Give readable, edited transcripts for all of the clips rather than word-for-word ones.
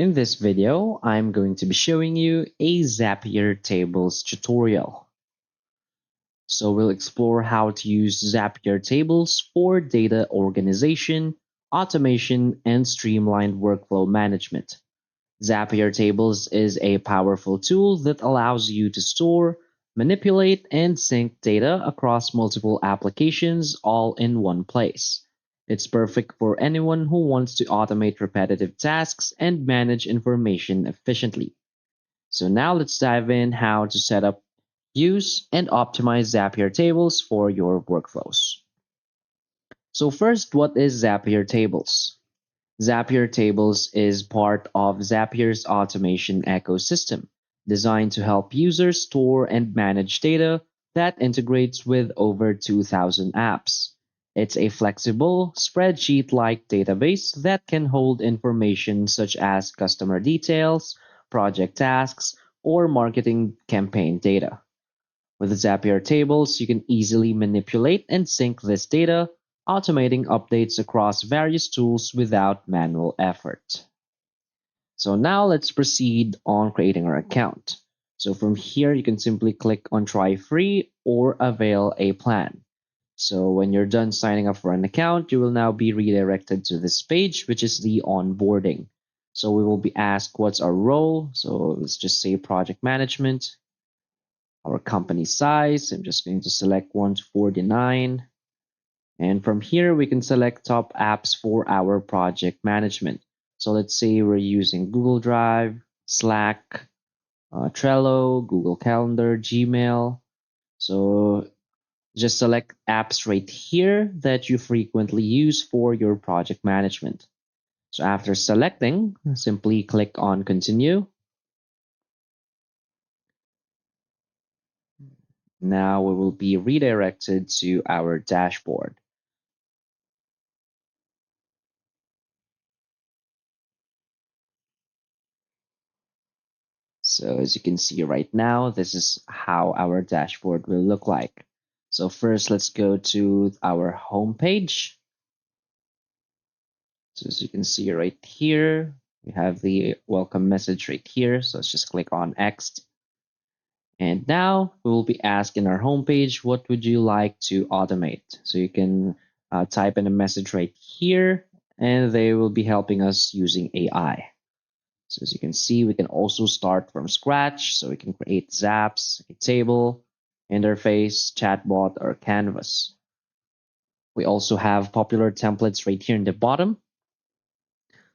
In this video, I'm going to be showing you a Zapier tables tutorial. So we'll explore how to use Zapier tables for data organization, automation, and streamlined workflow management. Zapier tables is a powerful tool that allows you to store, manipulate, and sync data across multiple applications all in one place. It's perfect for anyone who wants to automate repetitive tasks and manage information efficiently. So now let's dive in how to set up, use, and optimize Zapier tables for your workflows. So first, what is Zapier tables? Zapier Tables is part of Zapier's automation ecosystem, designed to help users store and manage data that integrates with over 2,000 apps. It's a flexible, spreadsheet like database that can hold information such as customer details, project tasks, or marketing campaign data. With Zapier tables, you can easily manipulate and sync this data, automating updates across various tools without manual effort. So now let's proceed on creating our account. So from here, you can simply click on try free or avail a plan. So when you're done signing up for an account, you will now be redirected to this page, which is the onboarding. So we will be asked what's our role. So let's just say project management. Our company size, I'm just going to select 1 to 49. And from here, we can select top apps for our project management. So let's say we're using Google Drive, Slack, Trello, Google Calendar, Gmail. So just select apps right here that you frequently use for your project management. So after selecting, simply click on continue. Now we will be redirected to our dashboard. So as you can see right now, this is how our dashboard will look like. So first, let's go to our home page. So as you can see right here, we have the welcome message right here. So let's just click on Next. And now we will be asked in our homepage, what would you like to automate? So you can type in a message right here, and they will be helping us using AI. So as you can see, we can also start from scratch. So we can create zaps, a table, interface, chatbot, or canvas. We also have popular templates right here in the bottom.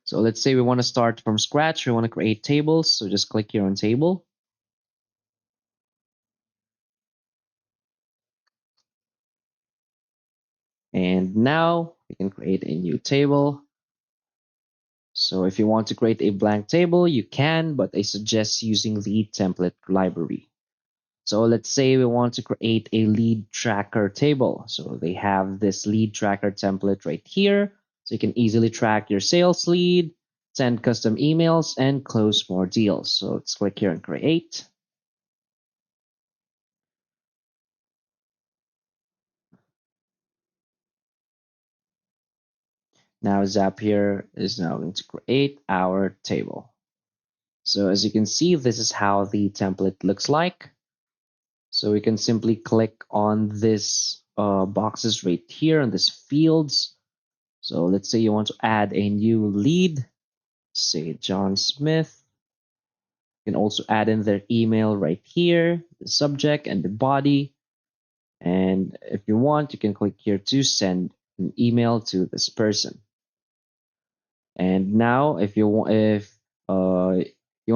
So let's say we want to start from scratch. We want to create tables. So just click here on table. And now we can create a new table. So if you want to create a blank table, you can, but I suggest using the template library. So let's say we want to create a lead tracker table. So they have this lead tracker template right here. So you can easily track your sales lead, send custom emails, and close more deals. So let's click here and create. Now Zapier is now going to create our table. So as you can see, this is how the template looks like. So we can simply click on this boxes right here on this fields. So let's say you want to add a new lead, say John Smith. You can also add in their email right here, the subject and the body. And if you want, you can click here to send an email to this person. And now if you want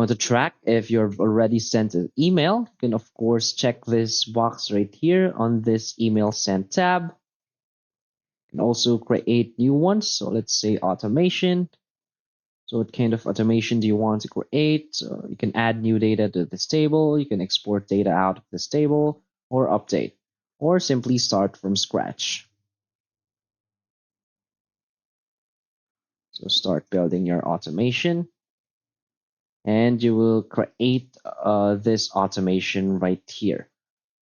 to track if you've already sent an email, you can of course check this box right here on this email sent tab. You can also create new ones. So let's say automation. So what kind of automation do you want to create? So you can add new data to this table. You can export data out of this table or update, or simply start from scratch. So start building your automation. And you will create this automation right here.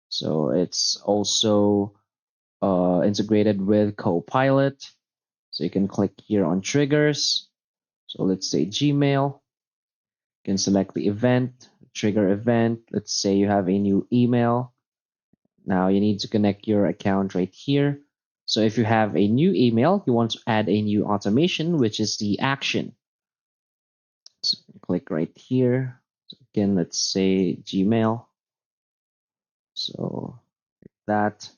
So it's also integrated with Copilot. So you can click here on triggers. So let's say Gmail. You can select the event, trigger event. Let's say you have a new email. Now you need to connect your account right here. So if you have a new email, you want to add a new automation, which is the action. So click right here. So again, let's say Gmail. So that.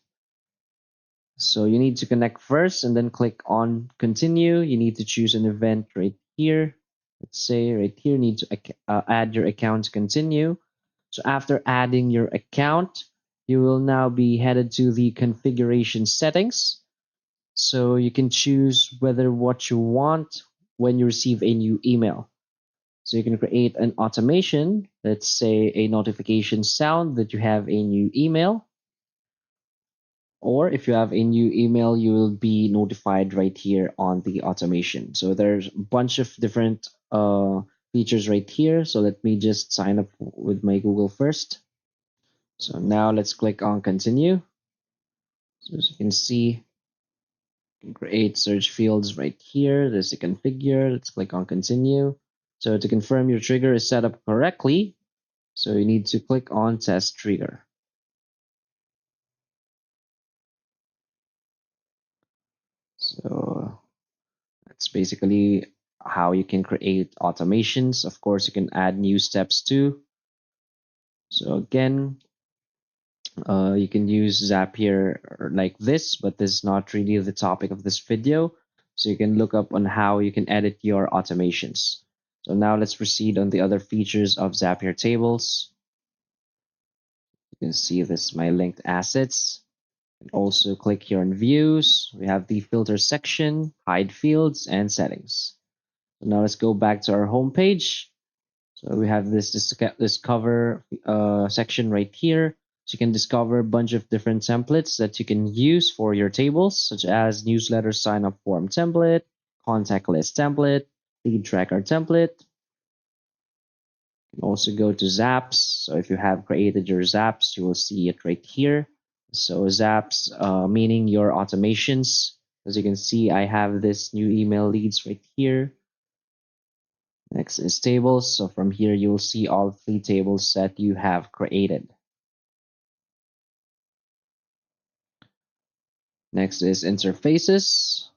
So you need to connect first and then click on continue. You need to choose an event right here. Let's say right here, need to add your account to continue. So after adding your account, you will now be headed to the configuration settings. So you can choose whether what you want when you receive a new email. So you can create an automation, let's say a notification sound that you have a new email. Or if you have a new email, you will be notified right here on the automation. So there's a bunch of different features right here. So let me just sign up with my Google first. So now let's click on continue. So as you can see, you can create search fields right here. There's the configure. Let's click on continue. So to confirm your trigger is set up correctly, so you need to click on test trigger. So that's basically how you can create automations. Of course, you can add new steps too. So again, you can use Zapier like this, but this is not really the topic of this video. So you can look up on how you can edit your automations. So now let's proceed on the other features of Zapier tables. You can see this my linked assets. And also click here on views. We have the filter section, hide fields, and settings. So now let's go back to our home page. So we have this discover section right here. So you can discover a bunch of different templates that you can use for your tables, such as newsletter sign up form template, contact list template, lead tracker template. You can also go to Zaps. So if you have created your Zaps, you will see it right here. So Zaps meaning your automations. As you can see, I have this new email leads right here. Next is tables. So from here, you will see all 3 tables that you have created. Next is interfaces.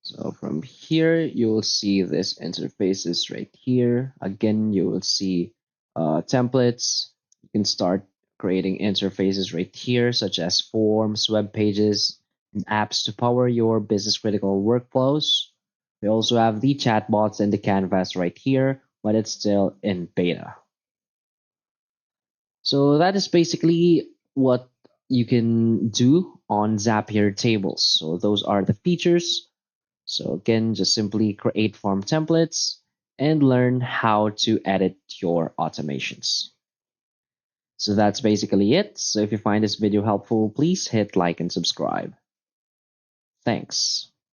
So from here, you will see this interfaces right here. Again, you will see templates. You can start creating interfaces right here, such as forms, web pages, and apps to power your business critical workflows. We also have the chatbots and the canvas right here, but it's still in beta. So that is basically what you can do on Zapier tables. So those are the features. So again, just simply create form templates and learn how to edit your automations. So that's basically it. So if you find this video helpful, please hit like and subscribe. Thanks.